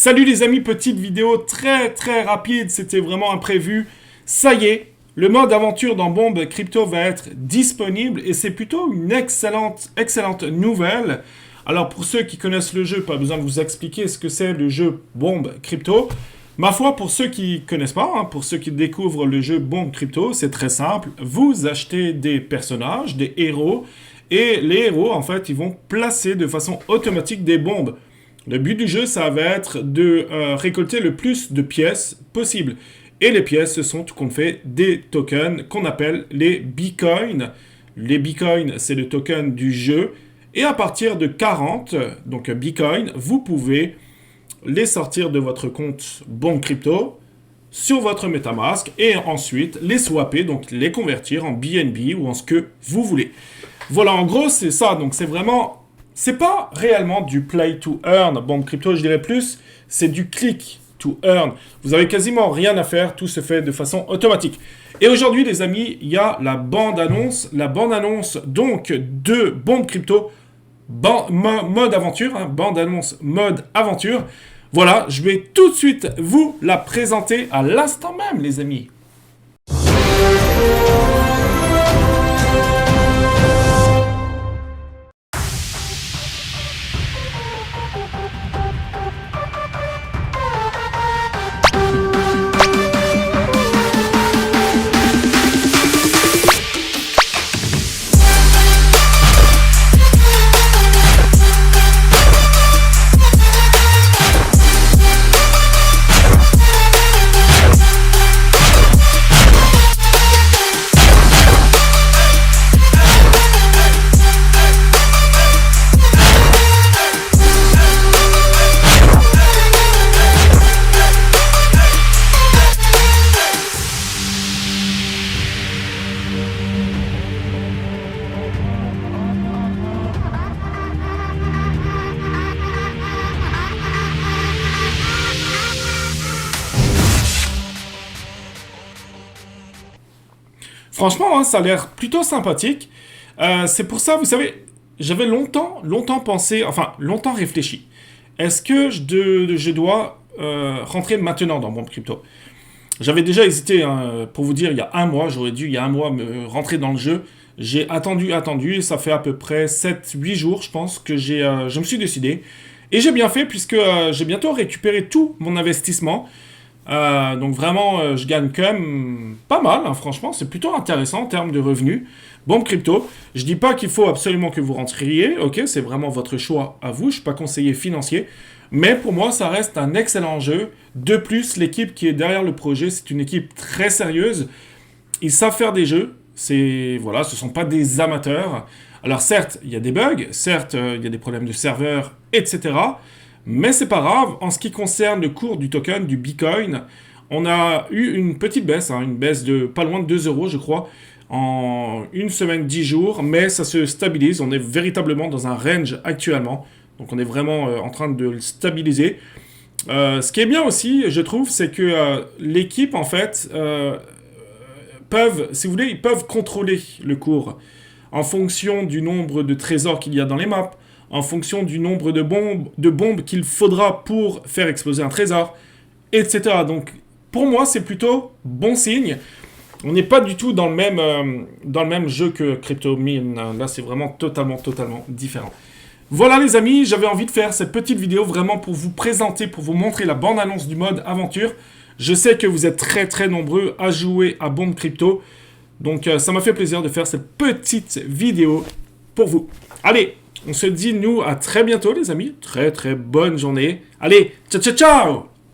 Salut les amis, petite vidéo très rapide, c'était vraiment imprévu. Ça y est, le mode aventure dans Bombe Crypto va être disponible et c'est plutôt une excellente nouvelle. Alors pour ceux qui connaissent le jeu, pas besoin de vous expliquer ce que c'est le jeu Bombe Crypto. Ma foi, pour ceux qui connaissent pas, pour ceux qui découvrent le jeu Bombe Crypto, c'est très simple. Vous achetez des personnages, des héros, et les héros, en fait, ils vont placer de façon automatique des bombes. Le but du jeu, ça va être de récolter le plus de pièces possible. Et les pièces, ce sont tout compte fait des tokens qu'on appelle les bitcoins. Les bitcoins, c'est le token du jeu. Et à partir de 40, donc bitcoins, vous pouvez les sortir de votre compte Bombe Crypto sur votre MetaMask et ensuite les swapper, donc les convertir en BNB ou en ce que vous voulez. Voilà, en gros, c'est ça. Donc c'est vraiment... C'est pas réellement du play to earn, Bombe Crypto, je dirais plus, c'est du click to earn. Vous avez quasiment rien à faire, tout se fait de façon automatique. Et aujourd'hui, les amis, il y a la bande-annonce donc de Bombe Crypto, mode aventure, bande-annonce mode aventure. Voilà, je vais tout de suite vous la présenter à l'instant même, les amis. Franchement, ça a l'air plutôt sympathique. C'est pour ça, vous savez, j'avais longtemps pensé, enfin, longtemps réfléchi. Est-ce que je dois rentrer maintenant dans Bombe Crypto? J'avais déjà hésité, pour vous dire, il y a un mois, j'aurais dû, il y a un mois, me rentrer dans le jeu. J'ai attendu, et ça fait à peu près 7-8 jours, je pense, que je me suis décidé. Et j'ai bien fait, puisque j'ai bientôt récupéré tout mon investissement. Donc vraiment, je gagne quand même pas mal, franchement, c'est plutôt intéressant en termes de revenus. Bombe Crypto, je dis pas qu'il faut absolument que vous rentriez, ok, c'est vraiment votre choix à vous, je suis pas conseiller financier, mais pour moi, ça reste un excellent jeu. De plus, l'équipe qui est derrière le projet, c'est une équipe très sérieuse, ils savent faire des jeux, voilà, ce sont pas des amateurs. Alors certes, il y a des bugs, certes, il y a des problèmes de serveur, etc., mais c'est pas grave, en ce qui concerne le cours du token, du Bitcoin, on a eu une petite baisse, une baisse de pas loin de 2 euros, je crois, en une semaine, 10 jours, mais ça se stabilise, on est véritablement dans un range actuellement, donc on est vraiment en train de le stabiliser. Ce qui est bien aussi, je trouve, c'est que l'équipe, en fait, si vous voulez, ils peuvent contrôler le cours en fonction du nombre de trésors qu'il y a dans les maps, en fonction du nombre de bombes qu'il faudra pour faire exploser un trésor, etc. Donc, pour moi, c'est plutôt bon signe. On n'est pas du tout dans le même jeu que CryptoMine. Là, c'est vraiment totalement différent. Voilà, les amis, j'avais envie de faire cette petite vidéo vraiment pour vous présenter, pour vous montrer la bande-annonce du mode aventure. Je sais que vous êtes très nombreux à jouer à Bombe Crypto. Donc, ça m'a fait plaisir de faire cette petite vidéo pour vous. Allez, on se dit, nous, à très bientôt, les amis. Très bonne journée. Allez, ciao